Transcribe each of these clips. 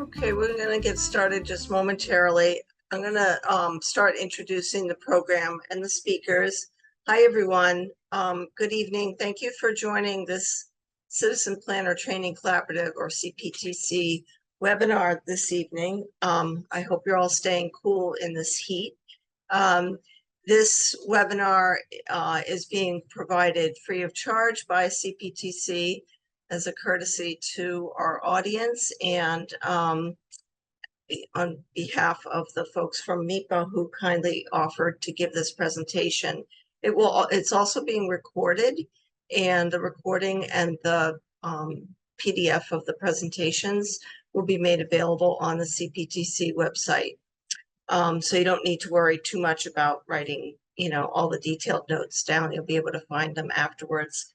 Okay, we're going to get started just momentarily. I'm going to start introducing the program and the speakers. Hi, everyone. Good evening. Thank you for joining this Citizen Planner Training Collaborative, or CPTC, webinar this evening. I hope you're all staying cool in this heat. This webinar is being provided free of charge by CPTC as a courtesy to our audience and on behalf of the folks from MEPA who kindly offered to give this presentation. It's also being recorded, and the recording and the PDF of the presentations will be made available on the CPTC website. So you don't need to worry too much about writing, all the detailed notes down. You'll be able to find them afterwards.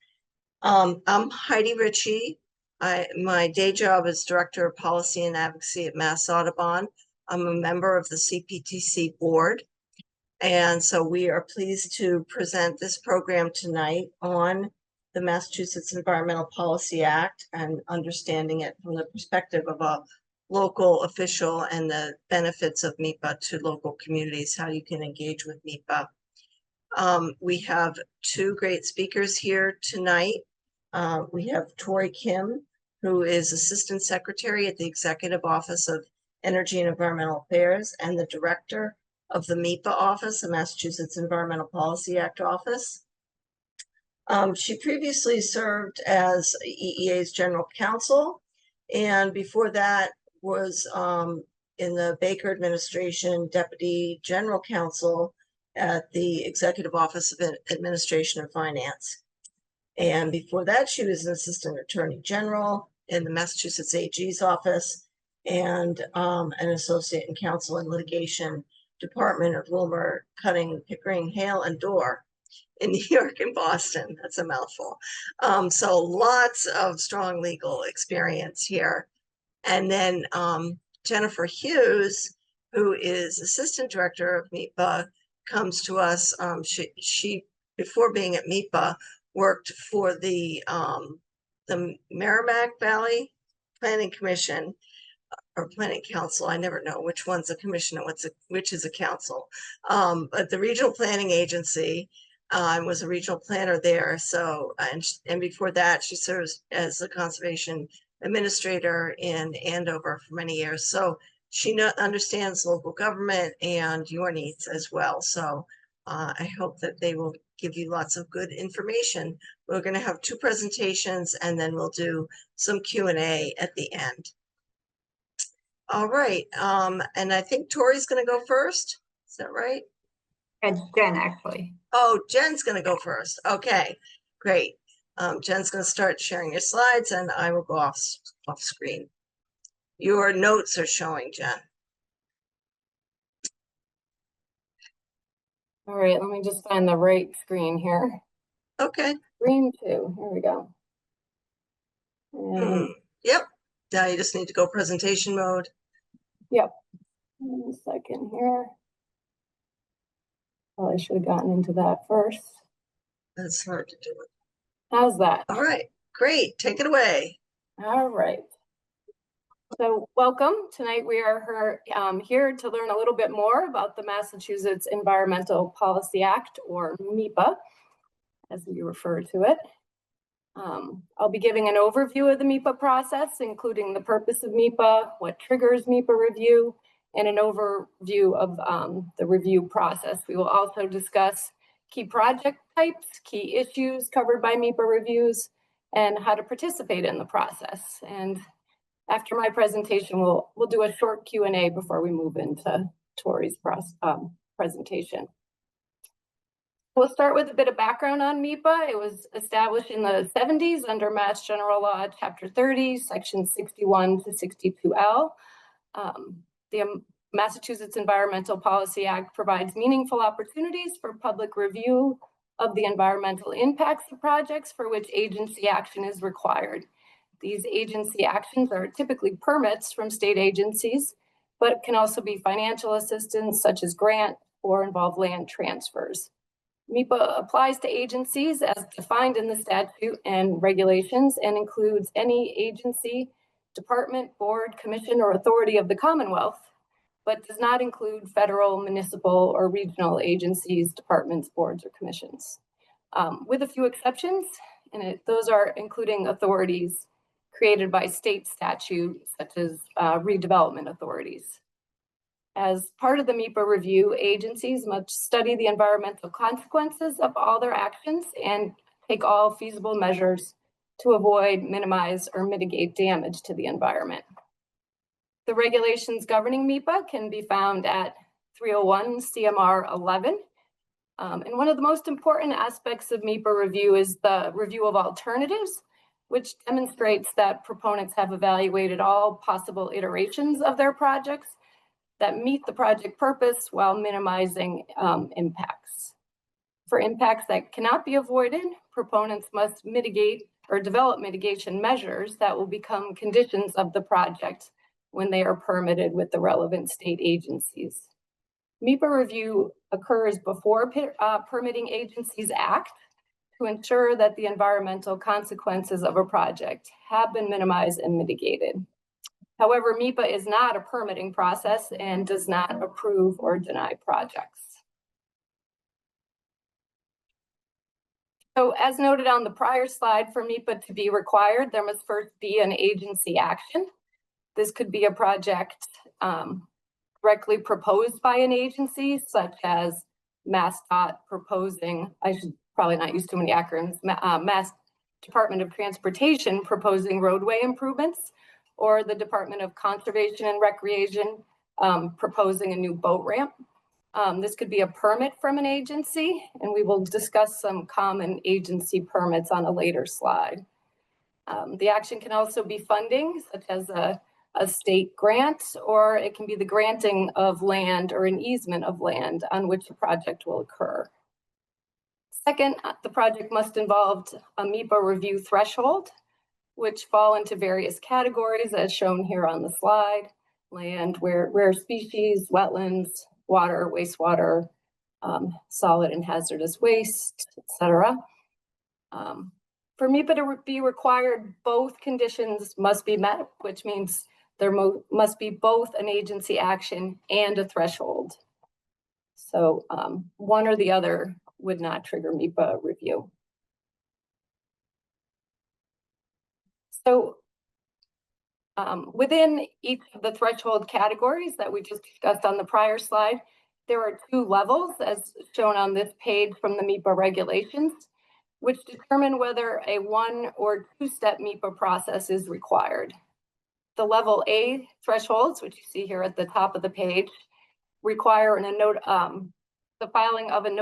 I'm Heidi Ritchie. My day job is Director of Policy and Advocacy at Mass Audubon. I'm a member of the CPTC board. And so we are pleased to present this program tonight on the Massachusetts Environmental Policy Act and understanding it from the perspective of a local official and the benefits of MEPA to local communities, how you can engage with MEPA. We have two great speakers here tonight. We have Tori Kim, who is Assistant Secretary at the Executive Office of Energy and Environmental Affairs and the Director of the MEPA Office, the Massachusetts Environmental Policy Act Office. She previously served as EEA's General Counsel, and before that was in the Baker administration, Deputy General Counsel at the Executive Office of Administration and Finance. And before that, she was an Assistant Attorney General in the Massachusetts AG's office and an Associate in Counsel in Litigation Department of Wilmer, Cutting, Pickering, Hale, and Dorr in New York and Boston. That's a mouthful. So lots of strong legal experience here. And then Jennifer Hughes, who is Assistant Director of MEPA, comes to us. She before being at MEPA, worked for the Merrimack Valley Planning Commission or Planning Council. I never know which one's a commission and which is a council. But the Regional Planning Agency, was a regional planner there. So, and before that, she serves as a conservation administrator in Andover for many years. So she understands local government and your needs as well. So I hope that they will give you lots of good information. We're going to have two presentations and then we'll do some Q&A at the end. All right. And I think Tori's going to go first. Is that right? It's Jen, actually. Oh, Jen's going to go first. Okay, great. Jen's going to start sharing your slides and I will go off screen. Your notes are showing, Jen. All right, let me just find the right screen here. Okay. Screen 2, here we go. And Yep, now you just need to go presentation mode. Yep, one second here. Well, I should have gotten into that first. That's hard to do it. How's that? All right, great, take it away. All right. So welcome. Tonight we are here to learn a little bit more about the Massachusetts Environmental Policy Act, or MEPA, as we refer to it. I'll be giving an overview of the MEPA process, including the purpose of MEPA, what triggers MEPA review, and an overview of the review process. We will also discuss key project types, key issues covered by MEPA reviews, and how to participate in the process. And after my presentation, we'll do a short Q&A before we move into Tori's presentation. We'll start with a bit of background on MEPA. It was established in the 70s under Mass General Law, Chapter 30, Section 61 to 62L. The Massachusetts Environmental Policy Act provides meaningful opportunities for public review of the environmental impacts of projects for which agency action is required. These agency actions are typically permits from state agencies, but can also be financial assistance such as grant or involve land transfers. MEPA applies to agencies as defined in the statute and regulations and includes any agency department, board, commission, or authority of the Commonwealth, but does not include federal, municipal, or regional agencies, departments, boards, or commissions, with a few exceptions, and those are including authorities created by state statute, such as redevelopment authorities. As part of the MEPA review, agencies must study the environmental consequences of all their actions and take all feasible measures to avoid, minimize, or mitigate damage to the environment. The regulations governing MEPA can be found at 301 CMR 11. And one of the most important aspects of MEPA review is the review of alternatives, which demonstrates that proponents have evaluated all possible iterations of their projects that meet the project purpose while minimizing impacts. For impacts that cannot be avoided, proponents must mitigate or develop mitigation measures that will become conditions of the project when they are permitted with the relevant state agencies. MEPA review occurs before permitting agencies act to ensure that the environmental consequences of a project have been minimized and mitigated. However, MEPA is not a permitting process and does not approve or deny projects. So as noted on the prior slide, for MEPA to be required, there must first be an agency action. This could be a project directly proposed by an agency, such as MassDOT proposing, I should probably not use too many acronyms, Mass Department of Transportation proposing roadway improvements, or the Department of Conservation and Recreation proposing a new boat ramp. This could be a permit from an agency, and we will discuss some common agency permits on a later slide. The action can also be funding, such as a state grant, or it can be the granting of land or an easement of land on which a project will occur. Second, the project must involve a MEPA review threshold, which fall into various categories as shown here on the slide: land, rare species, wetlands, water, wastewater, solid and hazardous waste, etc. For MEPA to be required, both conditions must be met, which means there must be both an agency action and a threshold. So one or the other would not trigger MEPA review. So within each of the threshold categories that we just discussed on the prior slide, there are two levels as shown on this page from the MEPA regulations, which determine whether a one or two-step MEPA process is required. The level A thresholds, which you see here at the top of the page, require the filing of an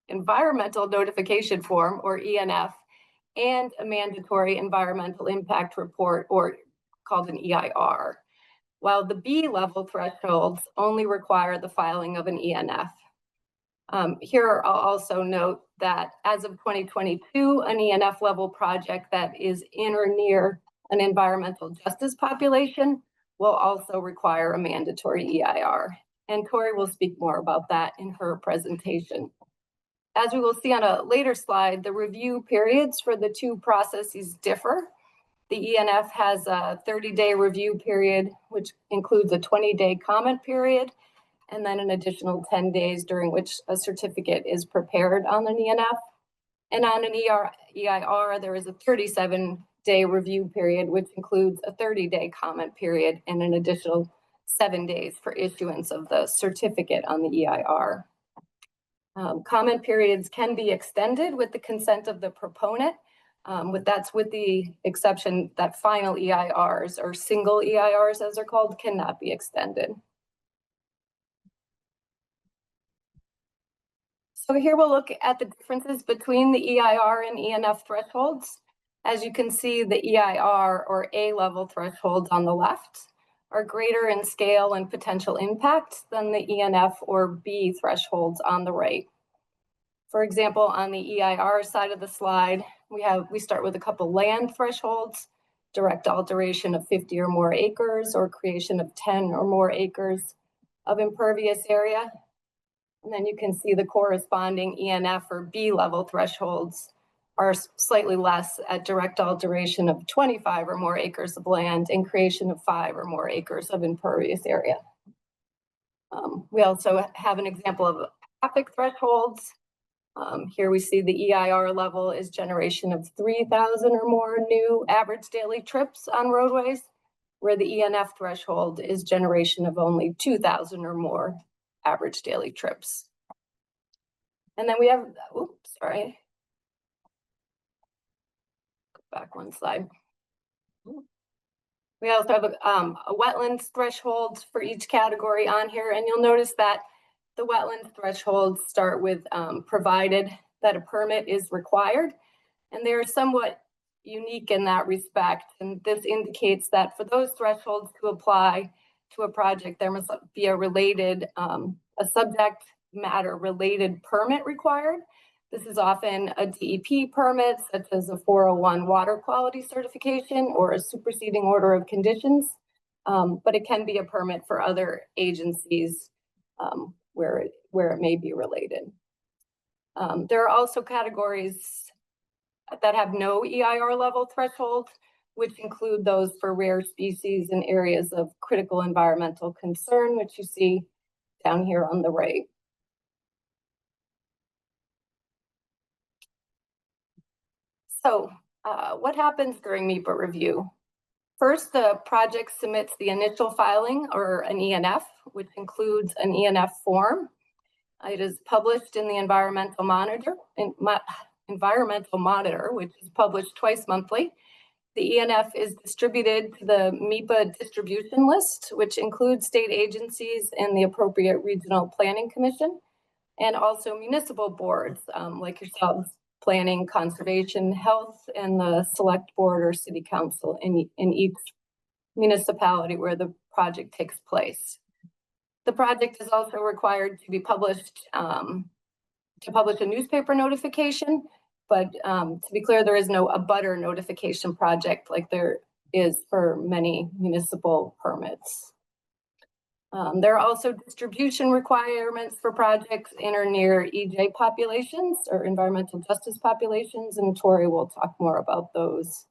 environmental notification form, or ENF, and a mandatory environmental impact report, or called an EIR, while the B level thresholds only require the filing of an ENF. Here, I'll also note that as of 2022, an ENF level project that is in or near an environmental justice population will also require a mandatory EIR. And Tori will speak more about that in her presentation. As we will see on a later slide, the review periods for the two processes differ. The ENF has a 30-day review period, which includes a 20-day comment period, and then an additional 10 days during which a certificate is prepared on an ENF. And on an EIR, there is a 37-day review period, which includes a 30-day comment period and an additional 7 days for issuance of the certificate on the EIR. Comment periods can be extended with the consent of the proponent. That's with the exception that final EIRs, or single EIRs as they're called, cannot be extended. So here we'll look at the differences between the EIR and ENF thresholds. As you can see, the EIR, or A-level thresholds on the left, are greater in scale and potential impact than the ENF or B thresholds on the right. For example, on the EIR side of the slide, we start with a couple land thresholds: direct alteration of 50 or more acres, or creation of 10 or more acres of impervious area. And then you can see the corresponding ENF or B level thresholds are slightly less at direct alteration of 25 or more acres of land and creation of 5 or more acres of impervious area. We also have an example of traffic thresholds. Here we see the EIR level is generation of 3,000 or more new average daily trips on roadways, where the ENF threshold is generation of only 2,000 or more average daily trips. And then we have, oops, sorry. Go back one slide. We also have a wetlands threshold for each category on here, and you'll notice that the wetlands thresholds start with provided that a permit is required, and they're somewhat unique in that respect. And this indicates that for those thresholds to apply to a project, there must be a related, a subject matter related permit required. This is often a DEP permit, such as a 401 water quality certification or a superseding order of conditions, but it can be a permit for other agencies where it may be related. There are also categories that have no EIR level threshold, which include those for rare species in areas of critical environmental concern, which you see down here on the right. So what happens during MEPA review? First, the project submits the initial filing, or an ENF, which includes an ENF form. It is published in the Environmental Monitor, which is published twice monthly. The ENF is distributed to the MEPA distribution list, which includes state agencies and the appropriate regional planning commission, and also municipal boards like yourselves, planning, conservation, health, and the select board or city council in each municipality where the project takes place. The project is also required to be published, to publish a newspaper notification, but to be clear, there is no abutter notification project like there is for many municipal permits. There are also distribution requirements for projects in or near EJ populations or environmental justice populations, and Tori will talk more about those.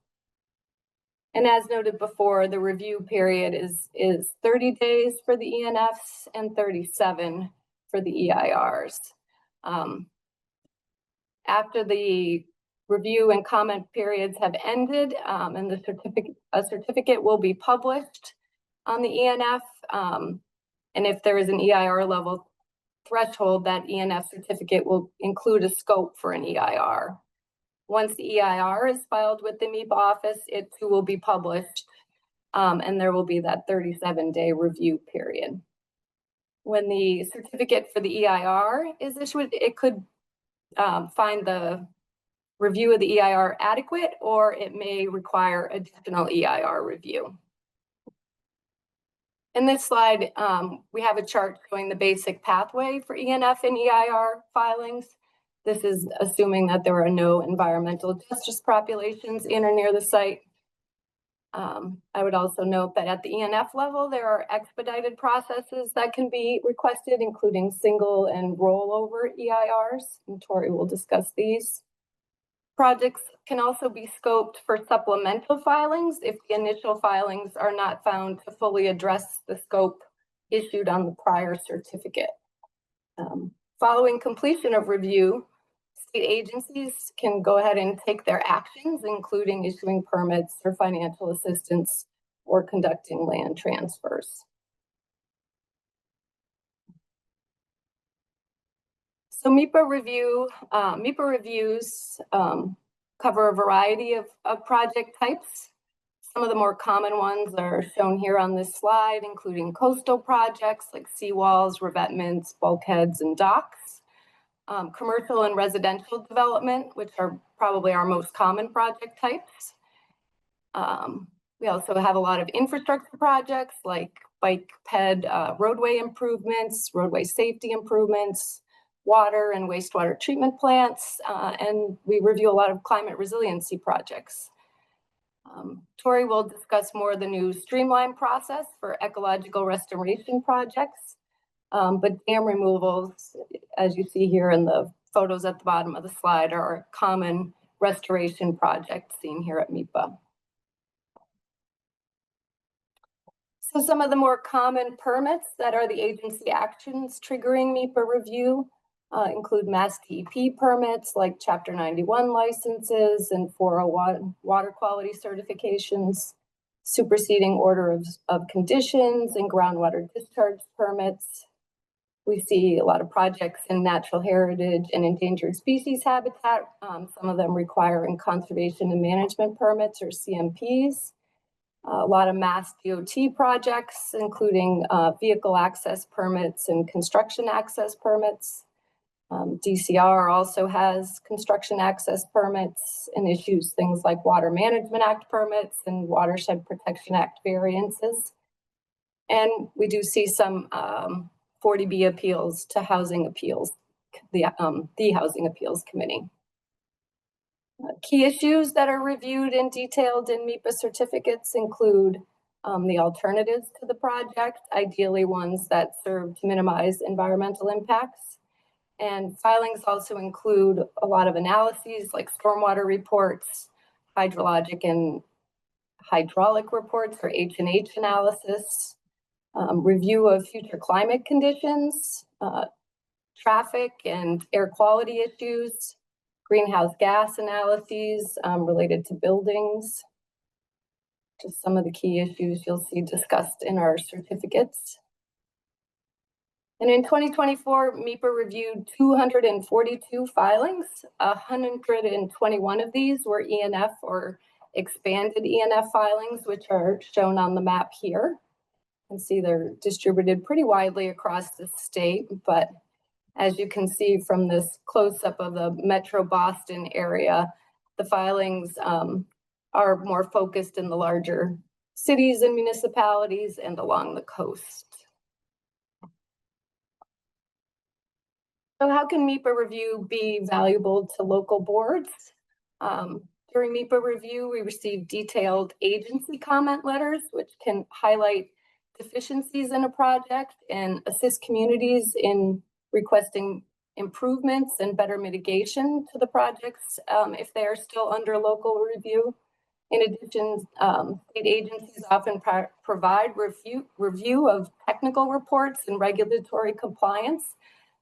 And as noted before, the review period is 30 days for the ENFs and 37 for the EIRs. After the review and comment periods have ended, and a certificate will be published on the ENF. And if there is an EIR level threshold, that ENF certificate will include a scope for an EIR. Once the EIR is filed with the MEPA office, it too will be published, and there will be that 37-day review period. When the certificate for the EIR is issued, it could find the review of the EIR adequate, or it may require additional EIR review. In this slide, we have a chart showing the basic pathway for ENF and EIR filings. This is assuming that there are no environmental justice populations in or near the site. I would also note that at the ENF level, there are expedited processes that can be requested, including single and rollover EIRs, and Tori will discuss these. Projects can also be scoped for supplemental filings if the initial filings are not found to fully address the scope issued on the prior certificate. Following completion of review, state agencies can go ahead and take their actions, including issuing permits or financial assistance or conducting land transfers. So MEPA reviews cover a variety of project types. Some of the more common ones are shown here on this slide, including coastal projects like seawalls, revetments, bulkheads, and docks. Commercial and residential development, which are probably our most common project types. We also have a lot of infrastructure projects like bike ped roadway improvements, roadway safety improvements, water and wastewater treatment plants, and we review a lot of climate resiliency projects. Tori will discuss more the new streamline process for ecological restoration projects, but dam removals, as you see here in the photos at the bottom of the slide, are a common restoration project seen here at MEPA. So some of the more common permits that are the agency actions triggering MEPA review include Mass DEP permits like Chapter 91 licenses and 401 water quality certifications, superseding order of conditions and groundwater discharge permits. We see a lot of projects in natural heritage and endangered species habitat, some of them requiring conservation and management permits or CMPs. A lot of Mass DOT projects, including vehicle access permits and construction access permits. DCR also has construction access permits and issues things like Water Management Act permits and Watershed Protection Act variances. And we do see some 40B appeals to housing appeals, the Housing Appeals Committee. Key issues that are reviewed and detailed in MEPA certificates include the alternatives to the project, ideally ones that serve to minimize environmental impacts. And filings also include a lot of analyses like stormwater reports, hydrologic and hydraulic reports or H&H analysis, review of future climate conditions, traffic and air quality issues, greenhouse gas analyses related to buildings. Just some of the key issues you'll see discussed in our certificates. And in 2024, MEPA reviewed 242 filings. 121 of these were ENF or expanded ENF filings, which are shown on the map here. You can see they're distributed pretty widely across the state, but as you can see from this close-up of the Metro Boston area, the filings are more focused in the larger cities and municipalities and along the coast. So how can MEPA review be valuable to local boards? During MEPA review, we receive detailed agency comment letters, which can highlight deficiencies in a project and assist communities in requesting improvements and better mitigation to the projects if they are still under local review. In addition, state agencies often provide review of technical reports and regulatory compliance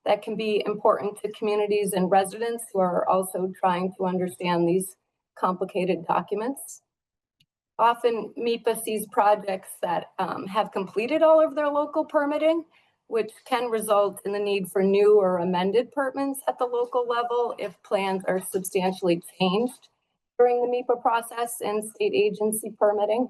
that can be important to communities and residents who are also trying to understand these complicated documents. Often MEPA sees projects that have completed all of their local permitting, which can result in the need for new or amended permits at the local level if plans are substantially changed during the MEPA process and state agency permitting.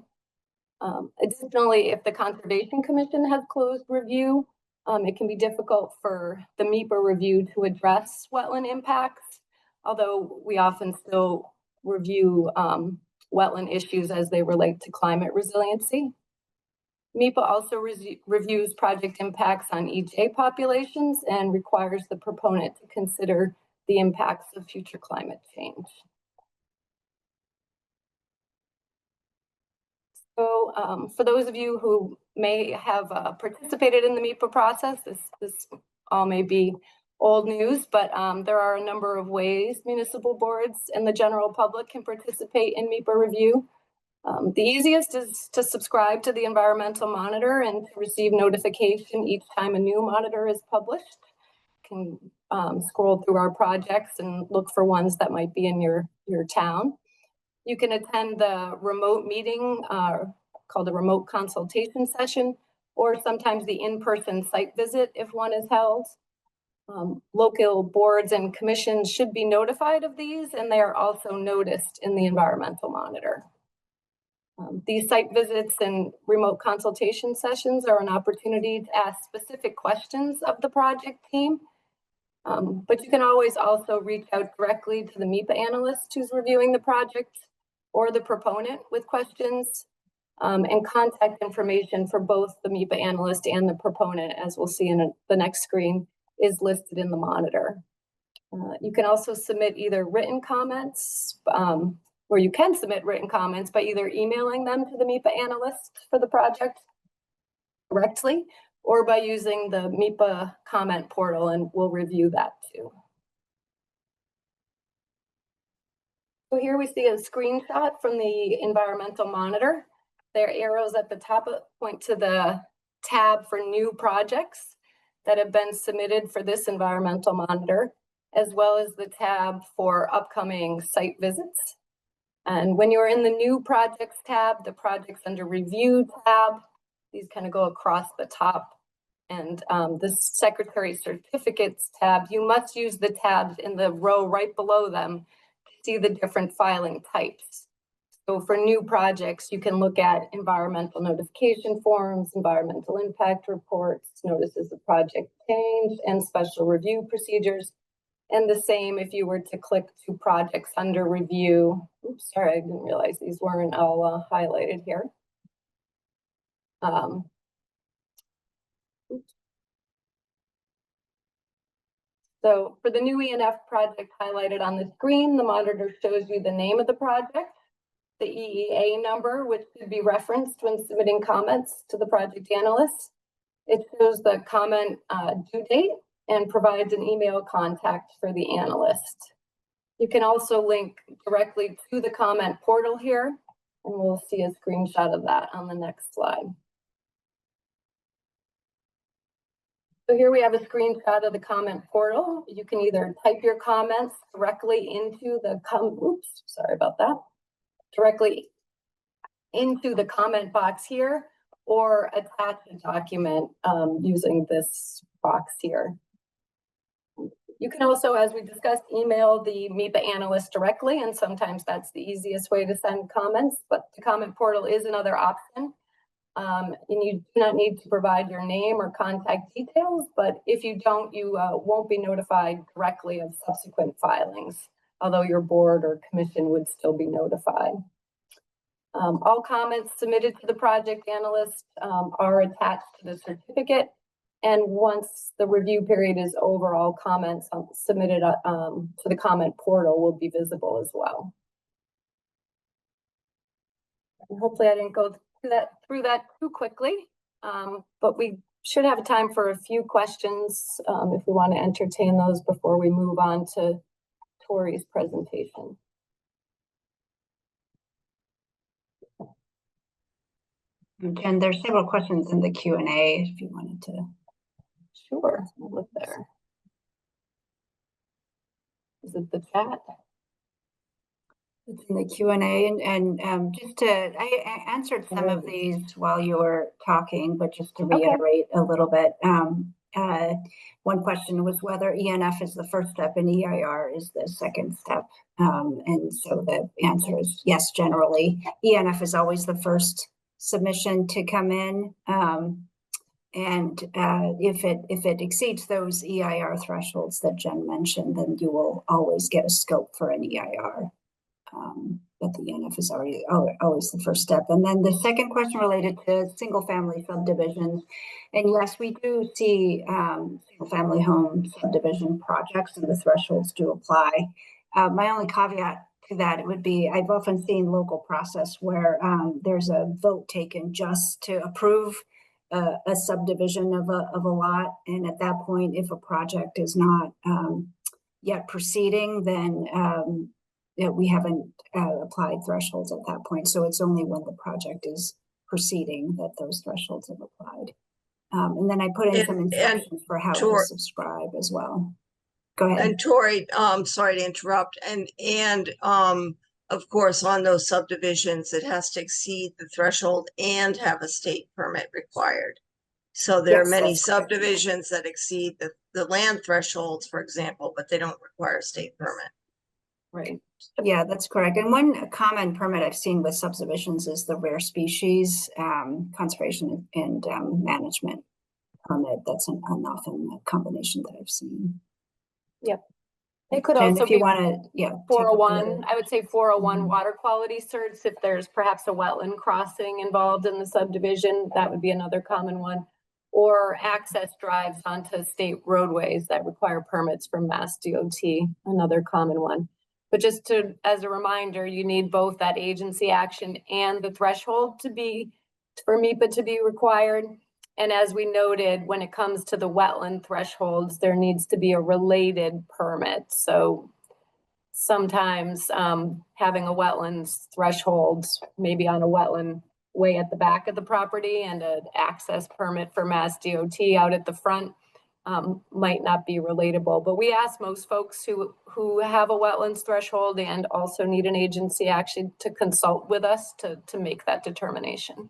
Additionally, if the Conservation Commission has closed review, it can be difficult for the MEPA review to address wetland impacts, although we often still review wetland issues as they relate to climate resiliency. MEPA also reviews project impacts on EJ populations and requires the proponent to consider the impacts of future climate change. So for those of you who may have participated in the MEPA process, this all may be old news, but there are a number of ways municipal boards and the general public can participate in MEPA review. The easiest is to subscribe to the Environmental Monitor and to receive notification each time a new monitor is published. You can scroll through our projects and look for ones that might be in your town. You can attend the remote meeting called a remote consultation session, or sometimes the in-person site visit if one is held. Local boards and commissions should be notified of these, and they are also noticed in the Environmental Monitor. These site visits and remote consultation sessions are an opportunity to ask specific questions of the project team. But you can always also reach out directly to the MEPA analyst who's reviewing the project or the proponent with questions, and contact information for both the MEPA analyst and the proponent, as we'll see in the next screen, is listed in the monitor. You can also submit either written comments, or you can submit written comments by either emailing them to the MEPA analyst for the project directly, or by using the MEPA comment portal, and we'll review that too. So here we see a screenshot from the environmental monitor. There are arrows at the top point to the tab for new projects that have been submitted for this environmental monitor, as well as the tab for upcoming site visits. And when you're in the new projects tab, the projects under review tab, these kind of go across the top. And the secretary certificates tab, you must use the tabs in the row right below them to see the different filing types. So for new projects, you can look at environmental notification forms, environmental impact reports, notices of project change, and special review procedures. And the same if you were to click to projects under review. Oops, sorry, I didn't realize these weren't all highlighted here. So for the new ENF project highlighted on the screen, the monitor shows you the name of the project, the EEA number, which should be referenced when submitting comments to the project analyst. It shows the comment due date and provides an email contact for the analyst. You can also link directly to the comment portal here, and we'll see a screenshot of that on the next slide. So here we have a screenshot of the comment portal. You can either type your comments directly into the directly into the comment box here, or attach a document using this box here. You can also, as we discussed, email the MEPA analyst directly, and sometimes that's the easiest way to send comments, but the comment portal is another option. And you do not need to provide your name or contact details, but if you don't, you won't be notified directly of subsequent filings, although your board or commission would still be notified. All comments submitted to the project analyst are attached to the certificate. And once the review period is over, all comments submitted to the comment portal will be visible as well. And hopefully I didn't go through that too quickly, but we should have time for a few questions if we want to entertain those before we move on to Tori's presentation. Jen, there's several questions in the Q&A if you wanted to. Sure, I'll look there. Is it the chat? It's in the Q&A, and just to, I answered some of these while you were talking, but just to reiterate a little bit. One question was whether ENF is the first step and EIR is the second step. And so the answer is yes, generally. ENF is always the first submission to come in. And if it exceeds those EIR thresholds that Jen mentioned, then you will always get a scope for an EIR. But the ENF is always the first step. And then the second question related to single family subdivisions. And yes, we do see single family home subdivision projects, and the thresholds do apply. My only caveat to that, it would be, I've often seen local process where there's a vote taken just to approve a subdivision of a lot. And at that point, if a project is not yet proceeding, then we haven't applied thresholds at that point. So it's only when the project is proceeding that those thresholds have applied. And then I put in some instructions for how to subscribe as well. Go ahead. And Tori, sorry to interrupt. And of course, on those subdivisions, it has to exceed the threshold and have a state permit required. So there are many subdivisions that exceed the land thresholds, for example, but they don't require a state permit. Right. Yeah, that's correct. And one common permit I've seen with subdivisions is the rare species conservation and management permit. That's an often a combination that I've seen. Yep. It could also if you be want to, 401. I would say 401 water quality certs. If there's perhaps a wetland crossing involved in the subdivision, that would be another common one. Or access drives onto state roadways that require permits from Mass DOT, another common one. But just as a reminder, you need both that agency action and the threshold for MEPA to be required. And as we noted, when it comes to the wetland thresholds, there needs to be a related permit. So sometimes having a wetlands threshold, maybe on a wetland way at the back of the property and an access permit for Mass DOT out at the front might not be relatable. But we ask most folks who have a wetlands threshold and also need an agency action to consult with us to make that determination.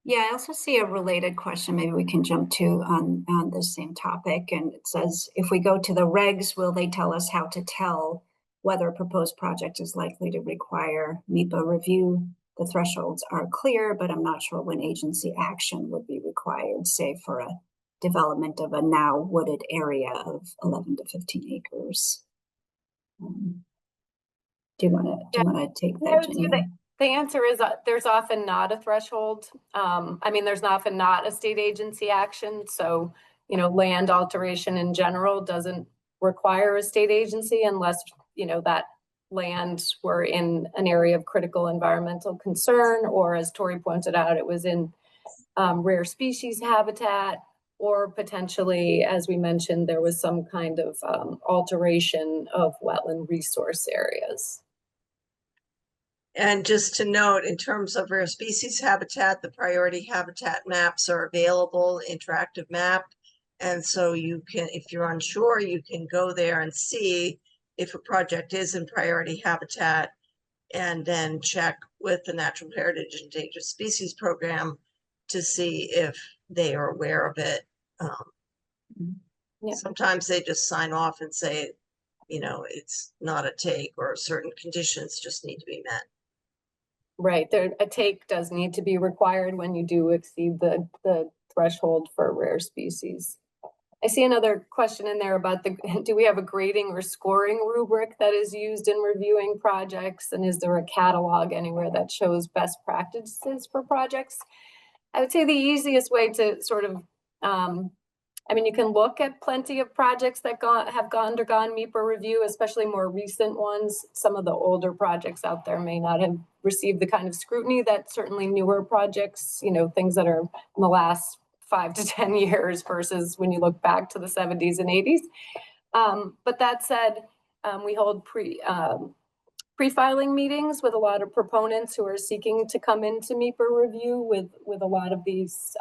Yeah, I also see a related question maybe we can jump to on the same topic. And it says, if we go to the regs, will they tell us how to tell whether a proposed project is likely to require MEPA review? The thresholds are clear, but I'm not sure when agency action would be required, say for a development of a now wooded area of 11 to 15 acres. Do you want to take that, Jenny? The answer is there's often not a threshold. I mean, there's often not a state agency action. So, you know, land alteration in general doesn't require a state agency unless, you know, that land were in an area of critical environmental concern, or as Tori pointed out, it was in rare species habitat, or potentially, as we mentioned, there was some kind of alteration of wetland resource areas. And just to note, in terms of rare species habitat, the priority habitat maps are available, interactive map. And so you can, if you're unsure, you can go there and see if a project is in priority habitat, and then check with the Natural Heritage Endangered Species Program to see if they are aware of it. Yeah. Sometimes they just sign off and say, you know, it's not a take, or certain conditions just need to be met. Right, a take does need to be required when you do exceed the threshold for rare species. I see another question in there about do we have a grading or scoring rubric that is used in reviewing projects? And is there a catalog anywhere that shows best practices for projects? I would say the easiest way to sort of, I mean, you can look at plenty of projects that have undergone MEPA review, especially more recent ones. Some of the older projects out there may not have received the kind of scrutiny that certainly newer projects, you know, things that are in the last 5 to 10 years versus when you look back to the 70s and 80s. But that said, we hold pre-filing meetings with a lot of proponents who are seeking to come into MEPA review with a lot of these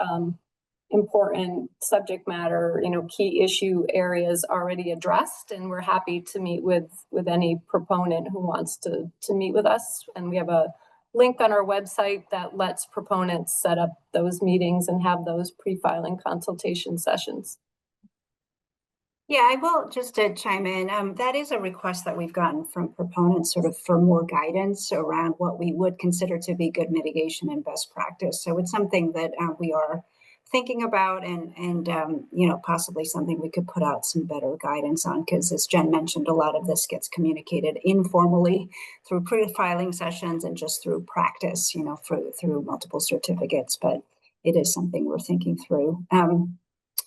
important subject matter, you know, key issue areas already addressed, and we're happy to meet with any proponent who wants to meet with us. And we have a link on our website that lets proponents set up those meetings and have those pre-filing consultation sessions. Yeah, I will, just to chime in, that is a request that we've gotten from proponents sort of for more guidance around what we would consider to be good mitigation and best practice. So it's something that we are thinking about, and you know, possibly something we could put out some better guidance on, because as Jen mentioned, a lot of this gets communicated informally through pre-filing sessions and just through practice, you know, through multiple certificates, but it is something we're thinking through.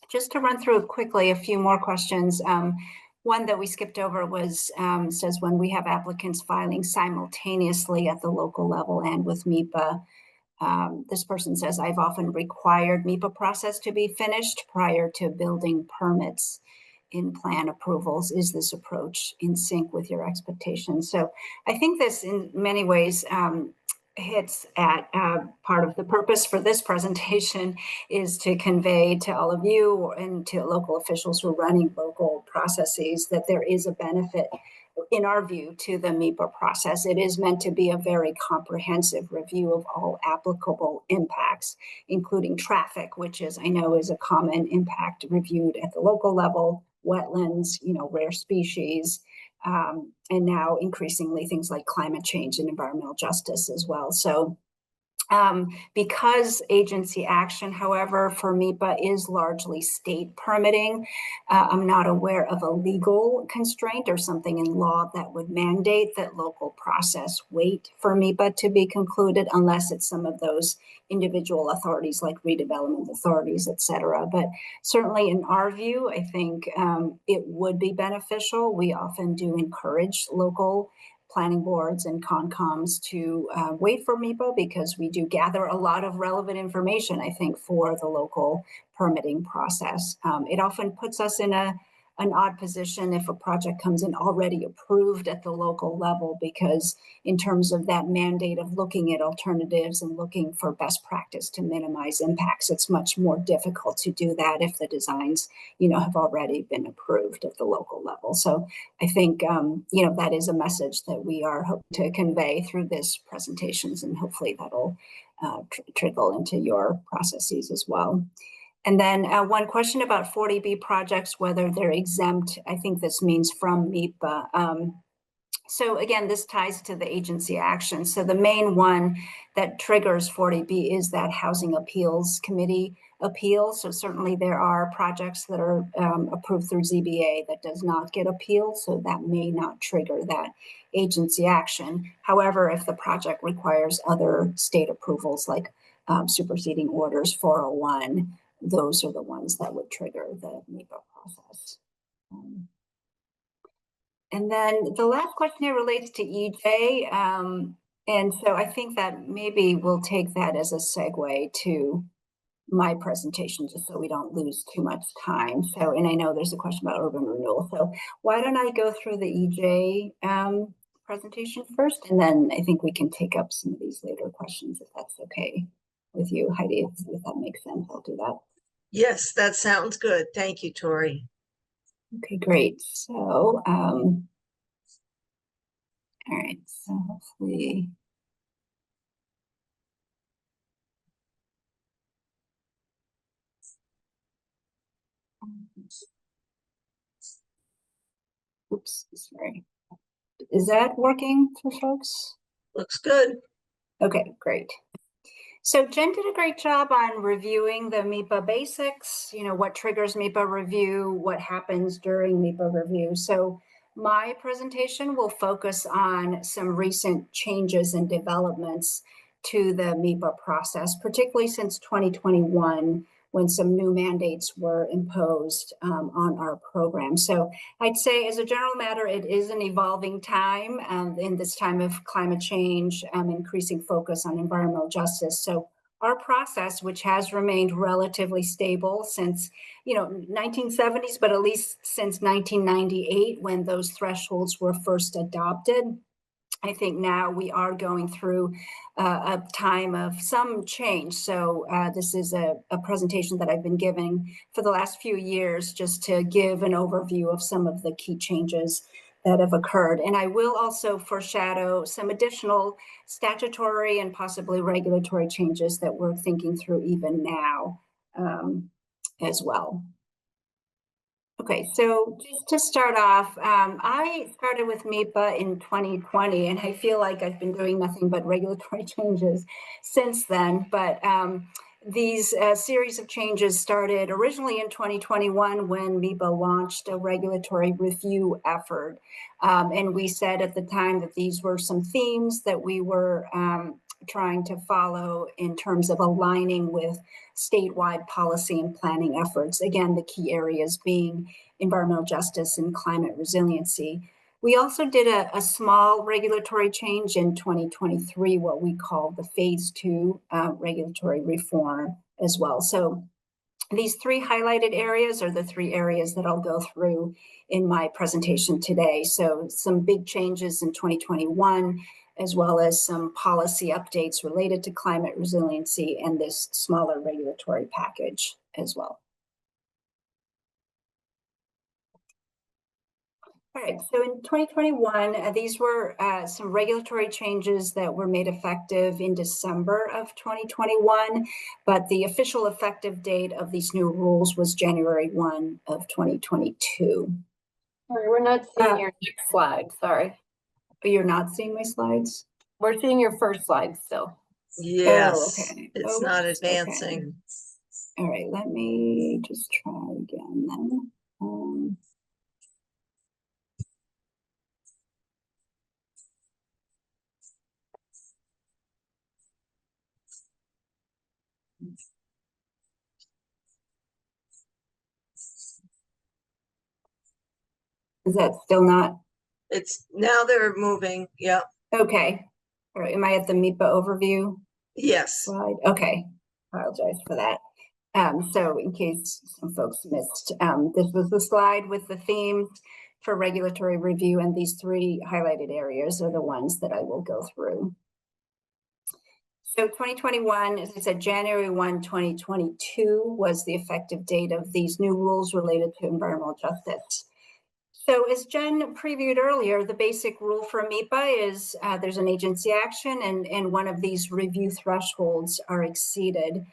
Just to run through quickly a few more questions. One that we skipped over was, says, when we have applicants filing simultaneously at the local level and with MEPA, this person says, I've often required MEPA process to be finished prior to building permits in plan approvals. Is this approach in sync with your expectations? So I think this in many ways hits at part of the purpose for this presentation, is to convey to all of you and to local officials who are running local processes that there is a benefit, in our view, to the MEPA process. It is meant to be a very comprehensive review of all applicable impacts, including traffic, which is, I know, is a common impact reviewed at the local level, wetlands, you know, rare species, and now increasingly things like climate change and environmental justice as well. So because agency action, however, for MEPA is largely state permitting, I'm not aware of a legal constraint or something in law that would mandate that local process wait for MEPA to be concluded, unless it's some of those individual authorities like redevelopment authorities, et cetera. But certainly in our view, I think it would be beneficial. We often do encourage local planning boards and CONCOMs to wait for MEPA, because we do gather a lot of relevant information, I think, for the local permitting process. It often puts us in a an odd position if a project comes in already approved at the local level, because in terms of that mandate of looking at alternatives and looking for best practice to minimize impacts, it's much more difficult to do that if the designs, have already been approved at the local level. So I think, that is a message that we are hoping to convey through this presentations, and hopefully that'll trickle into your processes as well. And then one question about 40B projects, whether they're exempt. I think this means from MEPA. So again, this ties to the agency action. So the main one that triggers 40B is that Housing Appeals Committee appeal. So certainly there are projects that are approved through ZBA that does not get appealed. So that may not trigger that agency action. However, if the project requires other state approvals like superseding orders 401, those are the ones that would trigger the MEPA process. And then the last question here relates to EJ. And so I think that maybe we'll take that as a segue to my presentation, just so we don't lose too much time. So, and I know there's a question about urban renewal. So why don't I go through the EJ presentation first, and then I think we can take up some of these later questions, if that's okay with you, Heidi, if that makes sense. I'll do that. Yes, that sounds good. Thank you, Tori. Okay, great. So, all right, so hopefully. Oops, sorry. Is that working for folks? Looks good. Okay, great. So Jen did a great job on reviewing the MEPA basics, what triggers MEPA review, what happens during MEPA review. So my presentation will focus on some recent changes and developments to the MEPA process, particularly since 2021, when some new mandates were imposed on our program. So I'd say, as a general matter, it is an evolving time in this time of climate change, increasing focus on environmental justice. So our process, which has remained relatively stable since 1970s, but at least since 1998, when those thresholds were first adopted, I think now we are going through a time of some change. So this is a presentation that I've been giving for the last few years, just to give an overview of some of the key changes that have occurred. And I will also foreshadow some additional statutory and possibly regulatory changes that we're thinking through even now as well. Okay, so just to start off, I started with MEPA in 2020, and I feel like I've been doing nothing but regulatory changes since then. But these series of changes started originally in 2021 when MEPA launched a regulatory review effort. And we said at the time that these were some themes that we were trying to follow in terms of aligning with statewide policy and planning efforts. Again, the key areas being environmental justice and climate resiliency. We also did a small regulatory change in 2023, what we call the phase 2 regulatory reform as well. So these three highlighted areas are the three areas that I'll go through in my presentation today. So some big changes in 2021, as well as some policy updates related to climate resiliency and this smaller regulatory package as well. All right, so in 2021, these were some regulatory changes that were made effective in December of 2021, but the official effective date of these new rules was January 1 of 2022. Sorry, we're not seeing your next slide, sorry. You're not seeing my slides? We're seeing your first slide still. Yes, Oh, okay. it's not advancing. Okay. All right, let me just try again then. Is that still not? It's now they're moving. Yep. Okay. All right. Am I at the MEPA overview Yes. slide? Okay. Apologize for that. So in case some folks missed, this was the slide with the themes for regulatory review, and these three highlighted areas are the ones that I will go through. So 2021, as I said, January 1, 2022 was the effective date of these new rules related to environmental justice. So as Jen previewed earlier, the basic rule for MEPA is there's an agency action and one of these review thresholds are exceeded.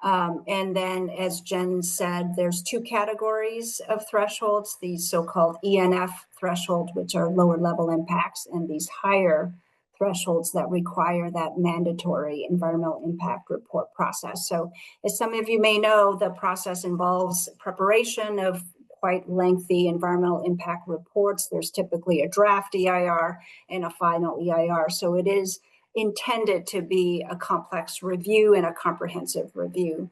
And then as Jen said, there's two categories of thresholds, these so-called ENF thresholds, which are lower level impacts, and these higher thresholds that require that mandatory environmental impact report process. So as some of you may know, the process involves preparation of quite lengthy environmental impact reports. There's typically a draft EIR and a final EIR. So it is intended to be a complex review and a comprehensive review.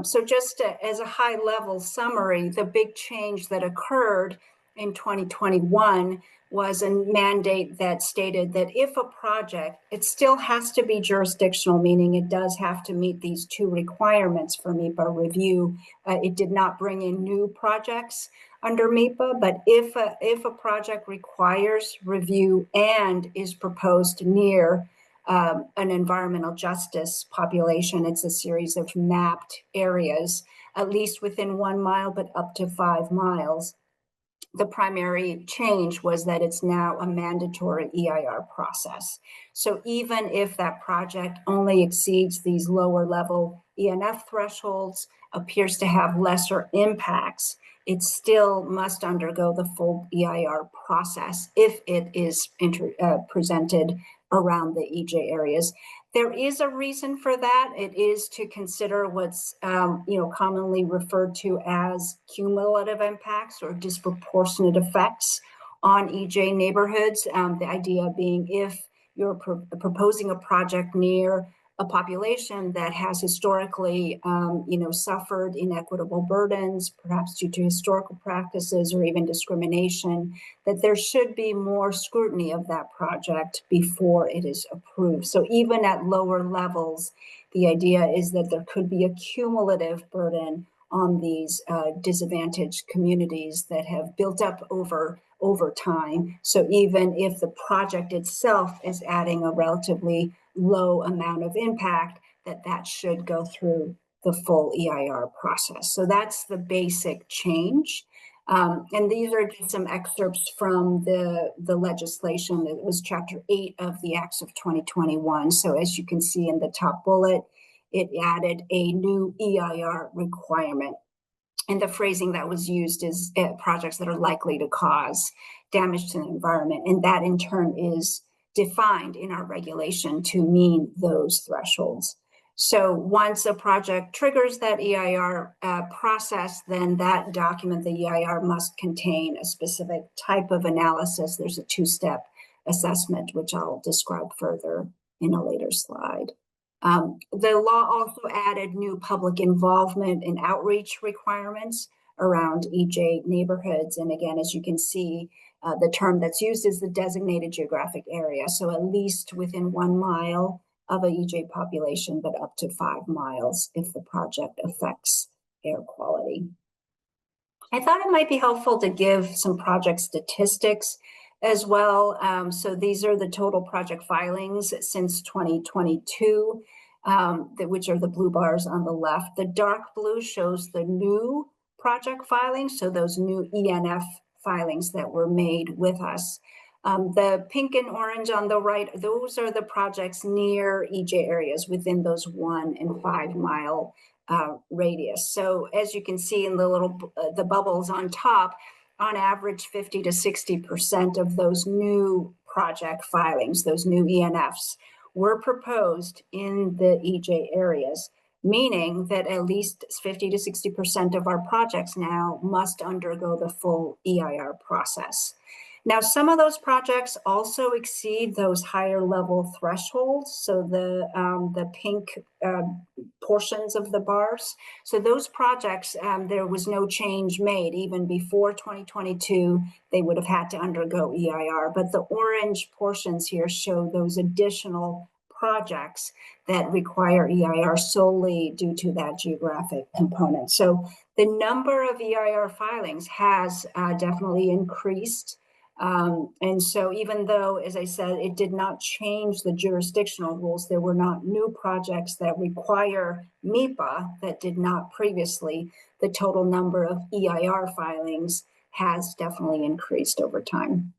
So just as a high level summary, the big change that occurred in 2021 was a mandate that stated that if a project, it still has to be jurisdictional, meaning it does have to meet these two requirements for MEPA review. It did not bring in new projects under MEPA, but if a project requires review and is proposed near an environmental justice population, it's a series of mapped areas, at least within 1 mile, but up to 5 miles. The primary change was that it's now a mandatory EIR process. So even if that project only exceeds these lower level ENF thresholds, appears to have lesser impacts, it still must undergo the full EIR process if it is presented around the EJ areas. There is a reason for that. It is to consider what's commonly referred to as cumulative impacts or disproportionate effects on EJ neighborhoods. The idea being if you're proposing a project near a population that has historically, suffered inequitable burdens, perhaps due to historical practices or even discrimination, that there should be more scrutiny of that project before it is approved. So even at lower levels, the idea is that there could be a cumulative burden on these disadvantaged communities that have built up over time. So even if the project itself is adding a relatively low amount of impact, that should go through the full EIR process. So that's the basic change. And these are just some excerpts from the legislation. It was Chapter 8 of the Acts of 2021. So as you can see in the top bullet, it added a new EIR requirement. And the phrasing that was used is projects that are likely to cause damage to the environment. And that in turn is defined in our regulation to mean those thresholds. So once a project triggers that EIR process, then that document, the EIR, must contain a specific type of analysis. There's a two-step assessment, which I'll describe further in a later slide. The law also added new public involvement and outreach requirements around EJ neighborhoods. And again, as you can see, the term that's used is the designated geographic area. So at least within 1 mile of a EJ population, but up to 5 miles if the project affects air quality. I thought it might be helpful to give some project statistics as well. So these are the total project filings since 2022, which are the blue bars on the left. The dark blue shows the new project filings, so those new ENF filings that were made with us. The pink and orange on the right, those are the projects near EJ areas within those 1 and 5 mile radius. So as you can see in the bubbles on top, on average, 50 to 60% of those new project filings, those new ENFs, were proposed in the EJ areas, meaning that at least 50 to 60% of our projects now must undergo the full EIR process. Now, some of those projects also exceed those higher level thresholds. So the pink portions of the bars. So those projects, there was no change made. Even before 2022, they would have had to undergo EIR. But the orange portions here show those additional projects that require EIR solely due to that geographic component. So the number of EIR filings has definitely increased. And so even though, as I said, it did not change the jurisdictional rules, there were not new projects that require MEPA that did not previously, the total number of EIR filings has definitely increased over time.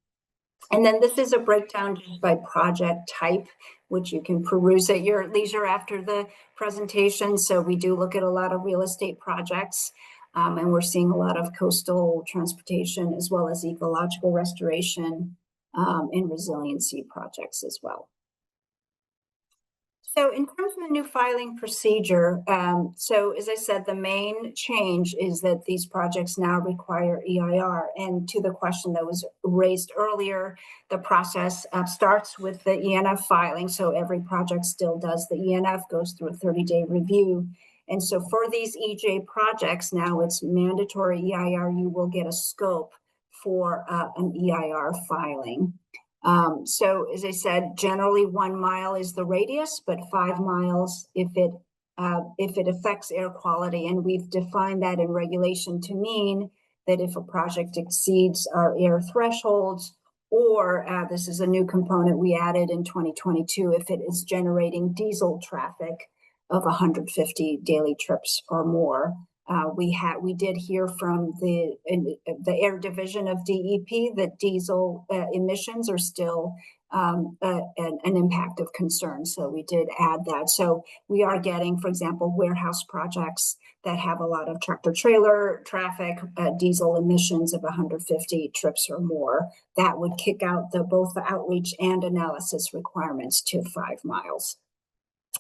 And then this is a breakdown just by project type, which you can peruse at your leisure after the presentation. So we do look at a lot of real estate projects, and we're seeing a lot of coastal transportation as well as ecological restoration and resiliency projects as well. So in terms of the new filing procedure, so as I said, the main change is that these projects now require EIR. And to the question that was raised earlier, the process starts with the ENF filing. So every project still does the ENF, goes through a 30-day review. And so for these EJ projects, now it's mandatory EIR. You will get a scope for an EIR filing. So as I said, generally 1 mile is the radius, but 5 miles if it affects air quality. And we've defined that in regulation to mean that if a project exceeds our air thresholds, or this is a new component we added in 2022, if it is generating diesel traffic of 150 daily trips or more. We did hear from the air division of DEP that diesel emissions are still an impact of concern. So we did add that. So we are getting, for example, warehouse projects that have a lot of tractor trailer traffic, diesel emissions of 150 trips or more. That would kick out both the outreach and analysis requirements to 5 miles.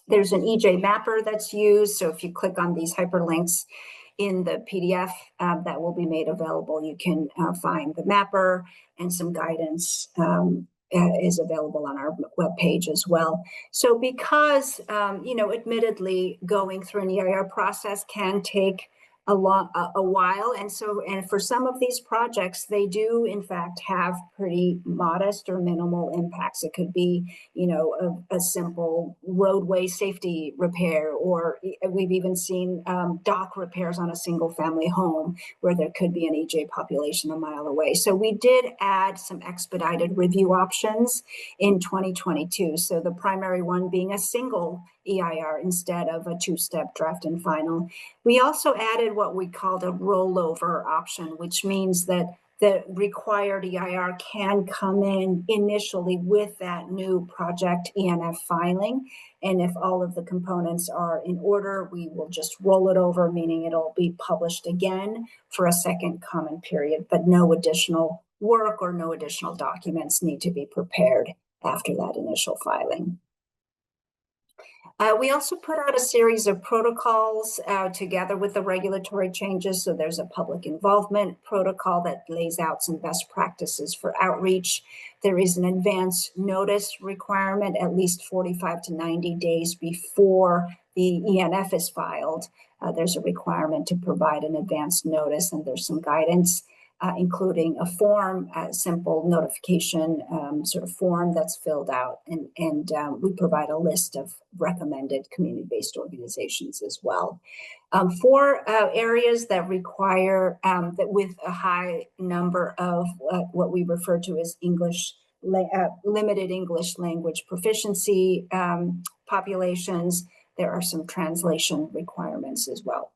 There's an EJ mapper that's used. So if you click on these hyperlinks in the PDF that will be made available, you can find the mapper, and some guidance is available on our webpage as well. So because, admittedly, going through an EIR process can take a while. And for some of these projects, they do in fact have pretty modest or minimal impacts. It could be, a simple roadway safety repair, or we've even seen dock repairs on a single family home where there could be an EJ population a mile away. So we did add some expedited review options in 2022. So the primary one being a single EIR instead of a two-step draft and final. We also added what we called a rollover option, which means that the required EIR can come in initially with that new project ENF filing. And if all of the components are in order, we will just roll it over, meaning it'll be published again for a second comment period, but no additional work or no additional documents need to be prepared after that initial filing. We also put out a series of protocols together with the regulatory changes. So there's a public involvement protocol that lays out some best practices for outreach. There is an advance notice requirement at least 45 to 90 days before the ENF is filed. There's a requirement to provide an advance notice, and there's some guidance including a form, a simple notification sort of form that's filled out. And we provide a list of recommended community-based organizations as well. For areas that require, that with a high number of what we refer to as limited English language proficiency populations, there are some translation requirements as well.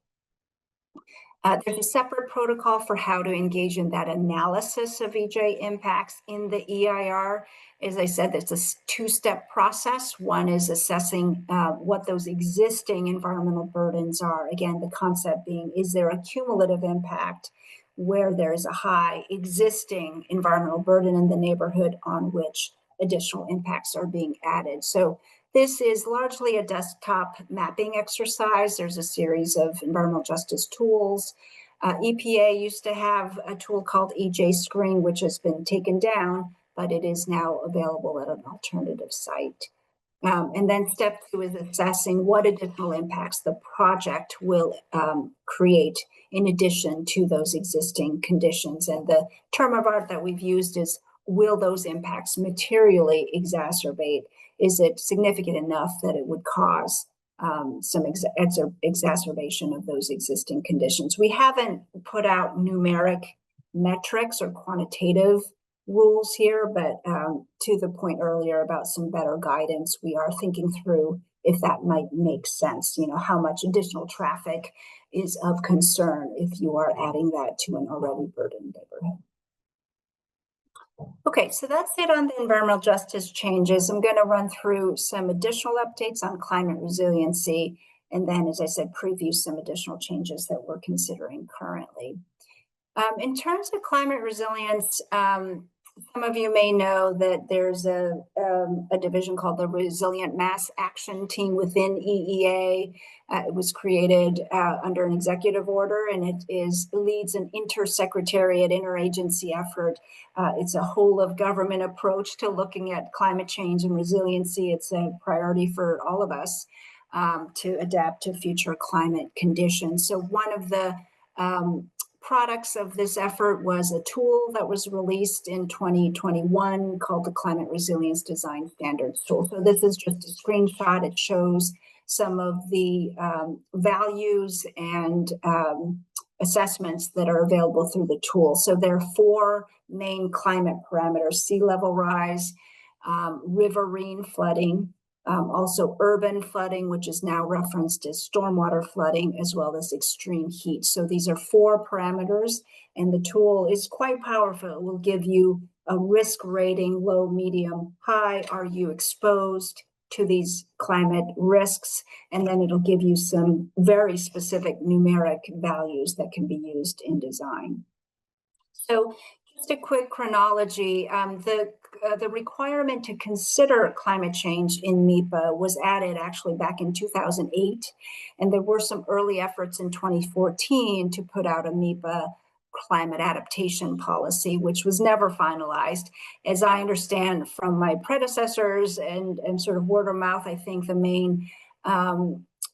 There's a separate protocol for how to engage in that analysis of EJ impacts in the EIR. As I said, it's a two-step process. One is assessing what those existing environmental burdens are. Again, the concept being, is there a cumulative impact where there's a high existing environmental burden in the neighborhood on which additional impacts are being added? So this is largely a desktop mapping exercise. There's a series of environmental justice tools. EPA used to have a tool called EJ Screen, which has been taken down, but it is now available at an alternative site. And then step 2 is assessing what additional impacts the project will create in addition to those existing conditions. And the term of art that we've used is, will those impacts materially exacerbate is it significant enough that it would cause some exacerbation of those existing conditions? We haven't put out numeric metrics or quantitative rules here, but to the point earlier about some better guidance, we are thinking through if that might make sense, how much additional traffic is of concern if you are adding that to an already burdened neighborhood. Okay, so that's it on the environmental justice changes. I'm going to run through some additional updates on climate resiliency, and then, as I said, preview some additional changes that we're considering currently. In terms of climate resilience, some of you may know that there's a division called the Resilient Mass Action Team within EEA. It was created under an executive order, and it leads an intersecretariat, interagency effort. It's a whole of government approach to looking at climate change and resiliency. It's a priority for all of us to adapt to future climate conditions. So one of the products of this effort was a tool that was released in 2021 called the Climate Resilience Design Standards Tool. So this is just a screenshot. It shows some of the values and assessments that are available through the tool. So there are 4 main climate parameters: sea level rise, riverine flooding, also urban flooding, which is now referenced as stormwater flooding, as well as extreme heat. So these are 4 parameters, and the tool is quite powerful. It will give you a risk rating: low, medium, high. Are you exposed to these climate risks? And then it'll give you some very specific numeric values that can be used in design. So just a quick chronology. The requirement to consider climate change in MEPA was added actually back in 2008, and there were some early efforts in 2014 to put out a MEPA climate adaptation policy, which was never finalized. As I understand from my predecessors and sort of word of mouth, I think the main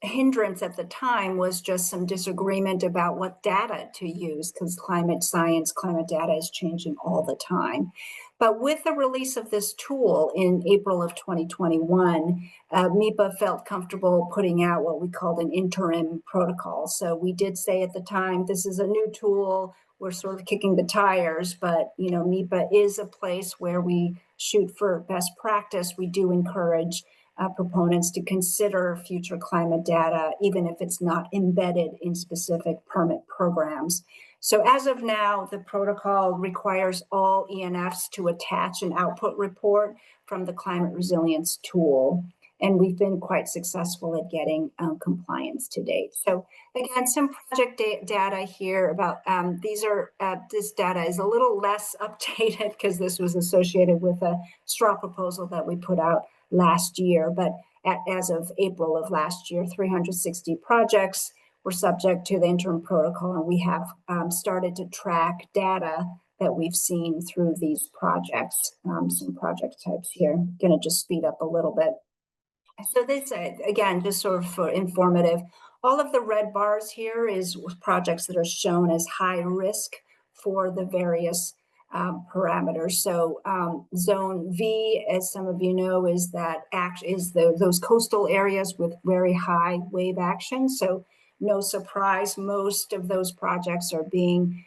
hindrance at the time was just some disagreement about what data to use, because climate science, climate data is changing all the time. But with the release of this tool in April of 2021, MEPA felt comfortable putting out what we called an interim protocol. So we did say at the time, this is a new tool, we're sort of kicking the tires, but MEPA is a place where we shoot for best practice. We do encourage proponents to consider future climate data, even if it's not embedded in specific permit programs. So as of now, the protocol requires all ENFs to attach an output report from the climate resilience tool. And we've been quite successful at getting compliance to date. So again, some project data here about this data is a little less updated because this was associated with a straw proposal that we put out last year. But as of April of last year, 360 projects were subject to the interim protocol, and we have started to track data that we've seen through these projects. Some project types here. I'm going to just speed up a little bit. So this, again, just sort of for informative, all of the red bars here is projects that are shown as high risk for the various parameters. So zone V, as some of you know, is those coastal areas with very high wave action. So no surprise, most of those projects are being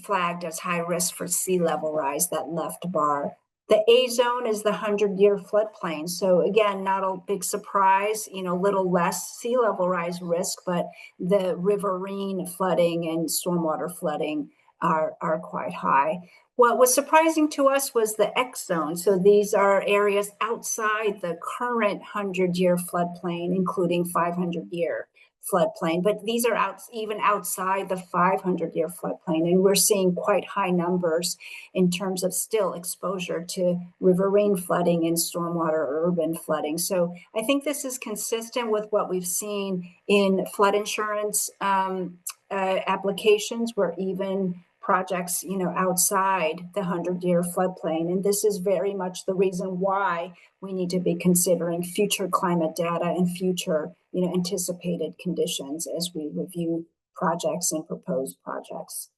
flagged as high risk for sea level rise, that left bar. The A zone is the 100-year floodplain. So again, not a big surprise, little less sea level rise risk, but the riverine flooding and stormwater flooding are quite high. What was surprising to us was the X zone. So these are areas outside the current 100-year floodplain, including 500-year floodplain, but these are even outside the 500-year floodplain, and we're seeing quite high numbers in terms of still exposure to riverine flooding and stormwater urban flooding. So I think this is consistent with what we've seen in flood insurance applications, where even projects, outside the 100-year floodplain. And this is very much the reason why we need to be considering future climate data and future, anticipated conditions as we review projects and propose projects.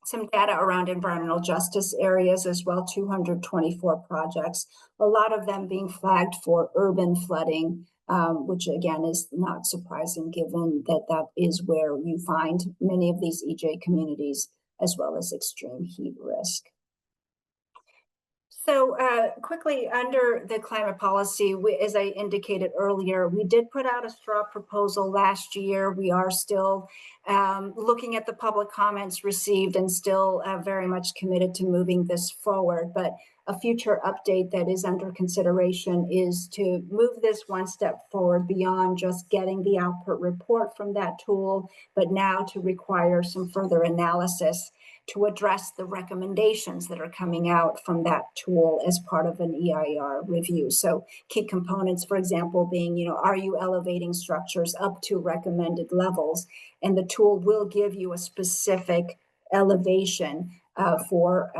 some data around environmental justice areas as well, 224 projects, a lot of them being flagged for urban flooding, which again is not surprising given that that is where you find many of these EJ communities, as well as extreme heat risk. So quickly, under the climate policy, as I indicated earlier, we did put out a straw proposal last year. We are still looking at the public comments received and still very much committed to moving this forward. But a future update that is under consideration is to move this one step forward beyond just getting the output report from that tool, but now to require some further analysis to address the recommendations that are coming out from that tool as part of an EIR review. So key components, for example, being, are you elevating structures up to recommended levels? And the tool will give you a specific elevation for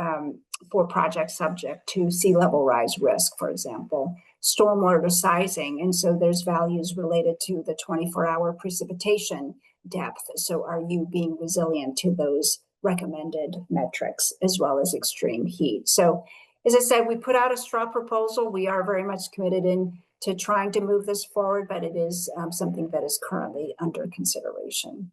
projects subject to sea level rise risk, for example. Stormwater sizing, and so there's values related to the 24-hour precipitation depth. So are you being resilient to those recommended metrics, as well as extreme heat? So as I said, we put out a straw proposal. We are very much committed to trying to move this forward, but it is something that is currently under consideration.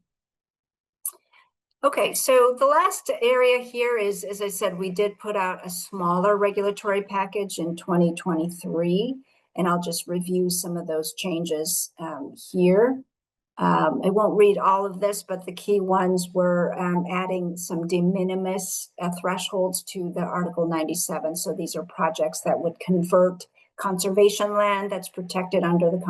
Okay, so the last area here is, as I said, we did put out a smaller regulatory package in 2023, and I'll just review some of those changes here. I won't read all of this, but the key ones were adding some de minimis thresholds to the Article 97. So these are projects that would convert conservation land that's protected under the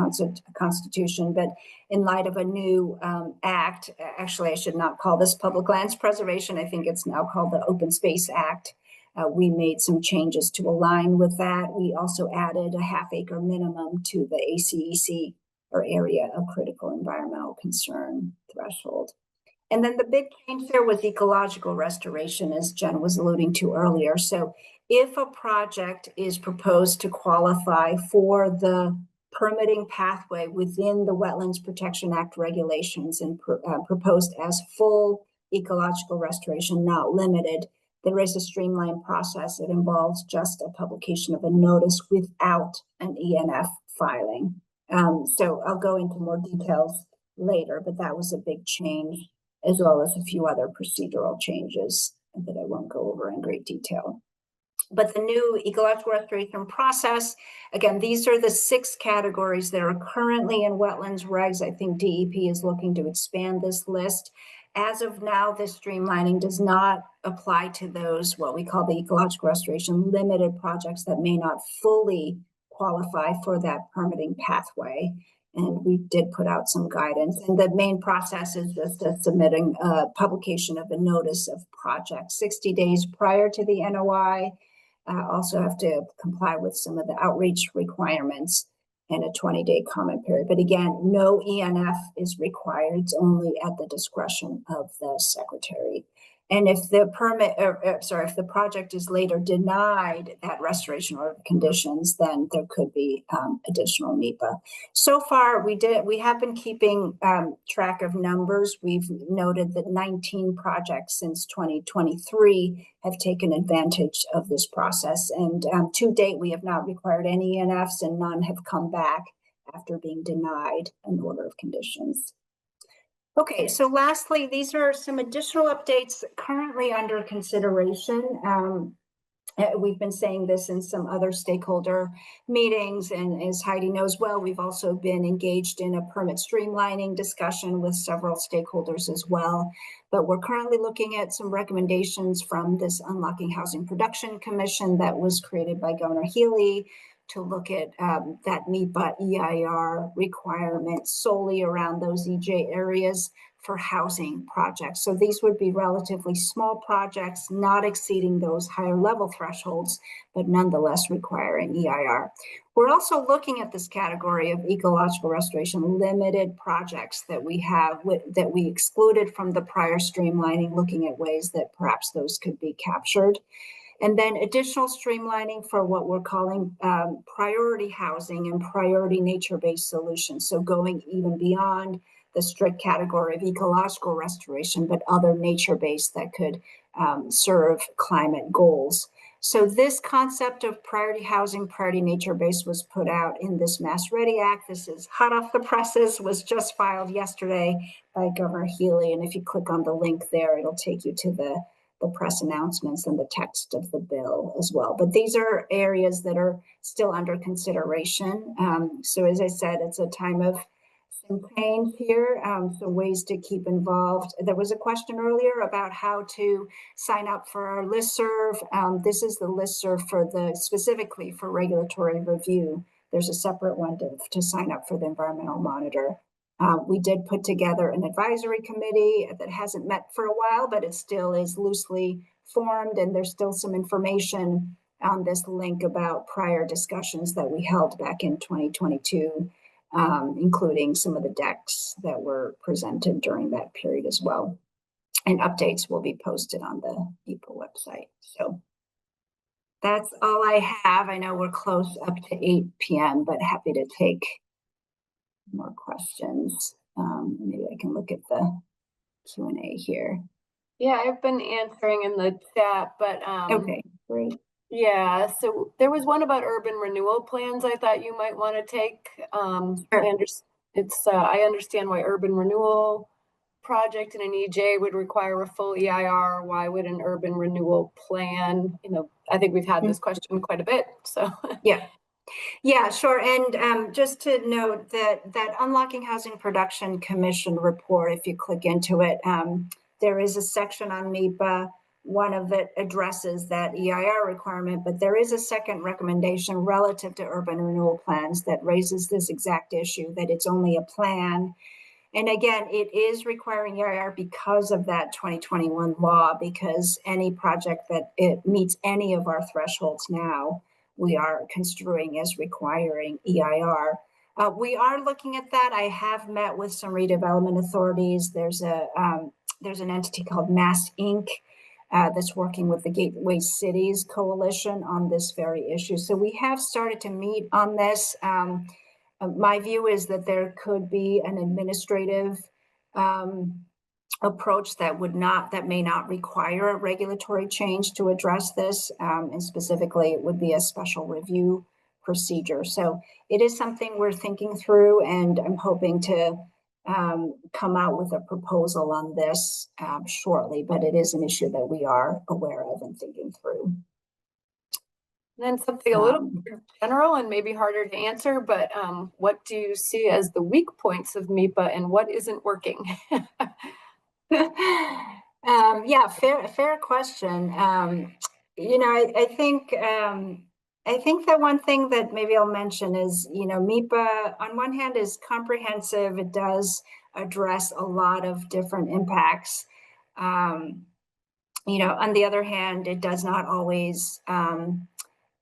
Constitution, but in light of a new act, actually I should not call this public lands preservation, I think it's now called the Open Space Act. We made some changes to align with that. We also added a half-acre minimum to the ACEC, or area of critical environmental concern threshold. And then the big change there was ecological restoration, as Jen was alluding to earlier. So if a project is proposed to qualify for the permitting pathway within the Wetlands Protection Act regulations and proposed as full ecological restoration, not limited, there is a streamlined process. It involves just a publication of a notice without an ENF filing. So I'll go into more details later, but that was a big change, as well as a few other procedural changes that I won't go over in great detail. But the new ecological restoration process, again, these are the 6 categories that are currently in wetlands regs. I think DEP is looking to expand this list. As of now, this streamlining does not apply to those, what we call the ecological restoration limited projects that may not fully qualify for that permitting pathway. And we did put out some guidance. And the main process is just submitting a publication of a notice of project 60 days prior to the NOI. Also have to comply with some of the outreach requirements and a 20-day comment period. But again, no ENF is required. It's only at the discretion of the secretary. And if the if the project is later denied that restoration order of conditions, then there could be additional MEPA. So far, we have been keeping track of numbers. We've noted that 19 projects since 2023 have taken advantage of this process. And to date, we have not required any ENFs, and none have come back after being denied an order of conditions. Okay, so lastly, these are some additional updates currently under consideration. We've been saying this in some other stakeholder meetings, and as Heidi knows well, we've also been engaged in a permit streamlining discussion with several stakeholders as well. But we're currently looking at some recommendations from this Unlocking Housing Production Commission that was created by Governor Healy to look at that MEPA EIR requirement solely around those EJ areas for housing projects. So these would be relatively small projects, not exceeding those higher level thresholds, but nonetheless requiring EIR. We're also looking at this category of ecological restoration limited projects that we have, that we excluded from the prior streamlining, looking at ways that perhaps those could be captured. And then additional streamlining for what we're calling priority housing and priority nature-based solutions. So going even beyond the strict category of ecological restoration, but other nature-based that could serve climate goals. So this concept of priority housing, priority nature-based was put out in this Mass Ready Act. This is hot off the presses, was just filed yesterday by Governor Healy. And if you click on the link there, it'll take you to the press announcements and the text of the bill as well. But these are areas that are still under consideration. So as I said, it's a time of some change here, so ways to keep involved. There was a question earlier about how to sign up for our listserv. This is the listserv for specifically for regulatory review. There's a separate one to sign up for the environmental monitor. We did put together an advisory committee that hasn't met for a while, but it still is loosely formed, and there's still some information on this link about prior discussions that we held back in 2022, including some of the decks that were presented during that period as well. And updates will be posted on the MEPA website. So that's all I have. I know we're close up to 8 p.m., but happy to take more questions. Maybe I can look at the Q&A here. Yeah, I've been answering in the chat, but Okay, great. yeah, so there was one about urban renewal plans I thought you might want to take. Sure. I understand why urban renewal project in an EJ would require a full EIR. Why would an urban renewal plan? I think we've had this question quite a bit. So yeah, sure. And just to note that Unlocking Housing Production Commission report, if you click into it, there is a section on MEPA. One of it addresses that EIR requirement, but there is a second recommendation relative to urban renewal plans that raises this exact issue, that it's only a plan. And again, it is requiring EIR because of that 2021 law, because any project that it meets any of our thresholds now, we are construing as requiring EIR. We are looking at that. I have met with some redevelopment authorities. There's an entity called Mass Inc. That's working with the Gateway Cities Coalition on this very issue. So we have started to meet on this. My view is that there could be an administrative approach that may not require a regulatory change to address this, and specifically it would be a special review procedure. So it is something we're thinking through, and I'm hoping to come out with a proposal on this shortly, but it is an issue that we are aware of and thinking through. And then something a little more general and maybe harder to answer, but what do you see as the weak points of MEPA and what isn't working? Yeah, fair question. I think that one thing that maybe I'll mention is, MEPA on one hand is comprehensive. It does address a lot of different impacts. On the other hand, it does not always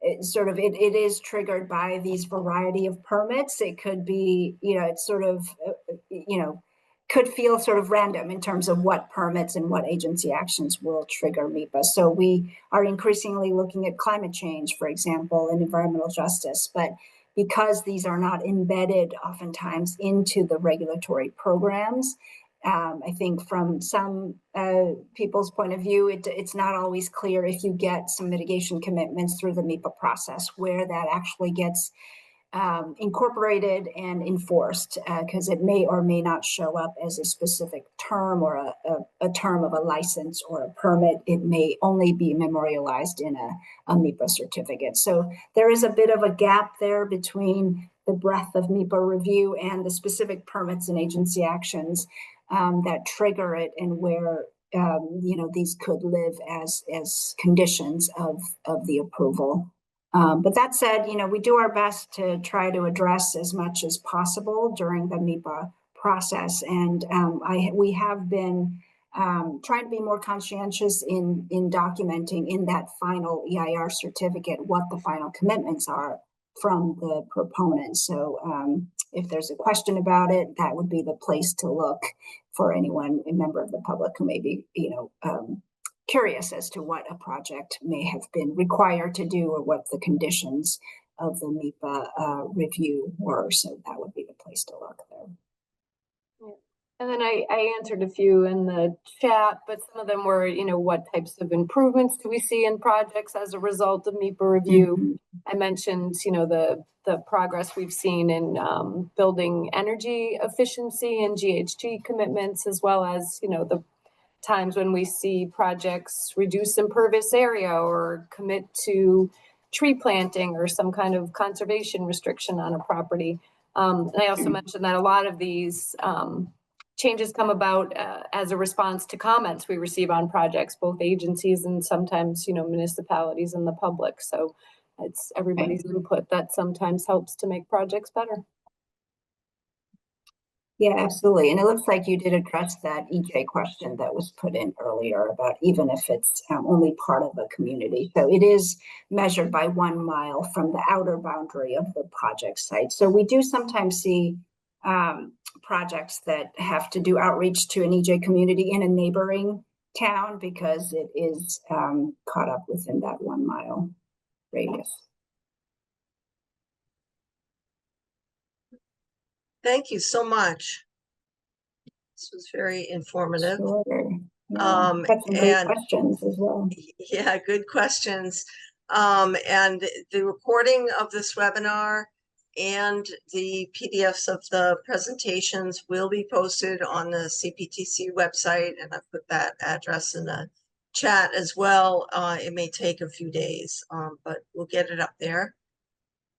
it is triggered by these variety of permits. It could be, it's sort of, could feel sort of random in terms of what permits and what agency actions will trigger MEPA. So we are increasingly looking at climate change, for example, and environmental justice. But because these are not embedded oftentimes into the regulatory programs, I think from some people's point of view, it's not always clear if you get some mitigation commitments through the MEPA process, where that actually gets incorporated and enforced, because it may or may not show up as a specific term or a term of a license or a permit. It may only be memorialized in a MEPA certificate. So there is a bit of a gap there between the breadth of MEPA review and the specific permits and agency actions that trigger it, and where these could live as conditions of the approval. But that said, we do our best to try to address as much as possible during the MEPA process, and we have been trying to be more conscientious in documenting in that final EIR certificate what the final commitments are from the proponent. So if there's a question about it, that would be the place to look for anyone, a member of the public who may be, curious as to what a project may have been required to do or what the conditions of the MEPA review were. So that would be the place to look there. And then I answered a few in the chat, but some of them were, you know, what types of improvements do we see in projects as a result of MEPA review? Mhm. I mentioned, you know, the progress we've seen in building energy efficiency and GHG commitments, as well as, you know, the times when we see projects reduce impervious area or commit to tree planting or some kind of conservation restriction on a property. And I also mentioned that a lot of these changes come about as a response to comments we receive on projects, both agencies and sometimes, you know, municipalities and the public. So it's everybody's input that sometimes helps to make projects better. Yeah, absolutely. And it looks like you did address that EJ question that was put in earlier about even if it's only part of a community. So it is measured by 1 mile from the outer boundary of the project site. So we do sometimes see projects that have to do outreach to an EJ community in a neighboring town because it is caught up within that 1 mile radius. Thank you so much. This was very informative. Sure. Yeah. Got some great questions as well. Yeah, good questions. And the recording of this webinar and the PDFs of the presentations will be posted on the CPTC website, and I've put that address in the chat as well. It may take a few days, but we'll get it up there.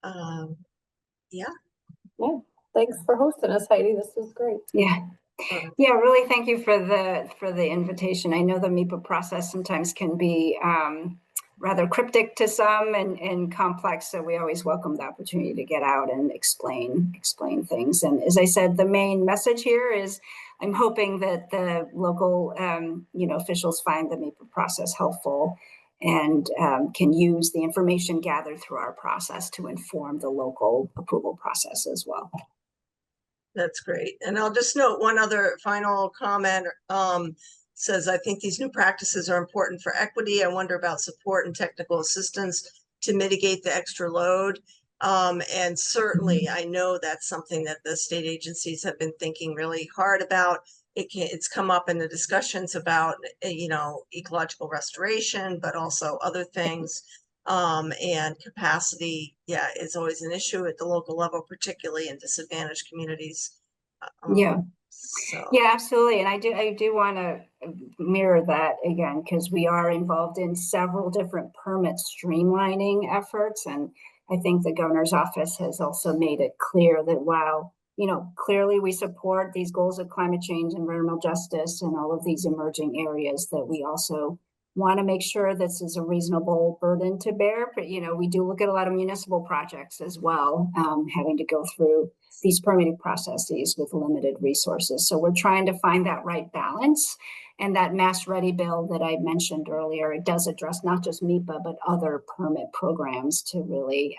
Yeah. Yeah. Thanks for hosting us, Heidi. This was great. Yeah. Yeah, really thank you for the invitation. I know the MEPA process sometimes can be rather cryptic to some and complex, so we always welcome the opportunity to get out and explain things. And as I said, the main message here is I'm hoping that the local officials find the MEPA process helpful and can use the information gathered through our process to inform the local approval process as well. That's great. And I'll just note one other final comment. Says, I think these new practices are important for equity. I wonder about support and technical assistance to mitigate the extra load. And certainly I know that's something that the state agencies have been thinking really hard about. It's come up in the discussions about, ecological restoration, but also other things. And capacity, is always an issue at the local level, particularly in disadvantaged communities. Yeah, absolutely. And I do want to mirror that again, because we are involved in several different permit streamlining efforts. And I think the governor's office has also made it clear that while, clearly we support these goals of climate change, environmental justice, and all of these emerging areas, that we also want to make sure this is a reasonable burden to bear. But, we do look at a lot of municipal projects as well, having to go through these permitting processes with limited resources. So we're trying to find that right balance. And that Mass Ready bill that I mentioned earlier, it does address not just MEPA, but other permit programs to really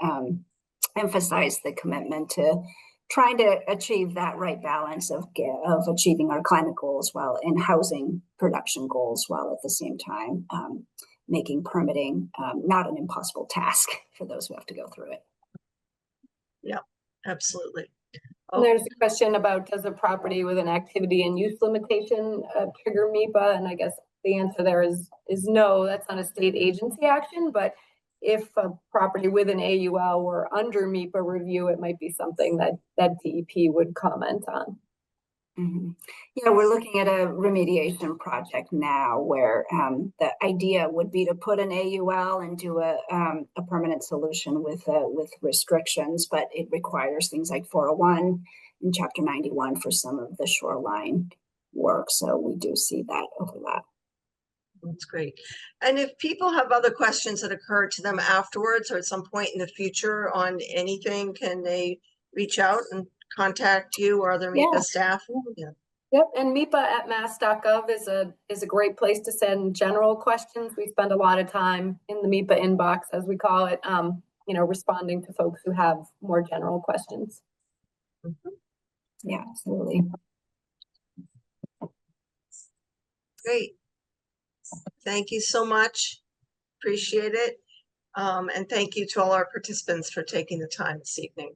emphasize the commitment to trying to achieve that right balance of achieving our climate goals while and housing production goals, while at the same time making permitting not an impossible task for those who have to go through it. Yeah, absolutely. And there's a question about, does a property with an activity and use limitation trigger MEPA? And I guess the answer there is no, that's not a state agency action, but if a property with an AUL were under MEPA review, it might be something that DEP would comment on. Mm-hmm. Yeah, we're looking at a remediation project now where the idea would be to put an AUL and do a permanent solution with restrictions, but it requires things like 401 and Chapter 91 for some of the shoreline work. So we do see that overlap. That's great. And if people have other questions that occur to them afterwards or at some point in the future on anything, can they reach out and contact you or other MEPA staff? Yeah. Yep, and MEPA at mass.gov is a great place to send general questions. We spend a lot of time in the MEPA inbox, as we call it, responding to folks who have more general questions. Mm-hmm. Yeah, absolutely. Great. Thank you so much. Appreciate it. And thank you to all our participants for taking the time this evening.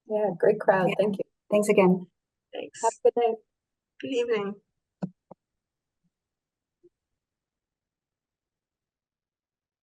Yeah, great crowd. Yeah. Thank you. Thanks again. Thanks. Have a good night. Good evening.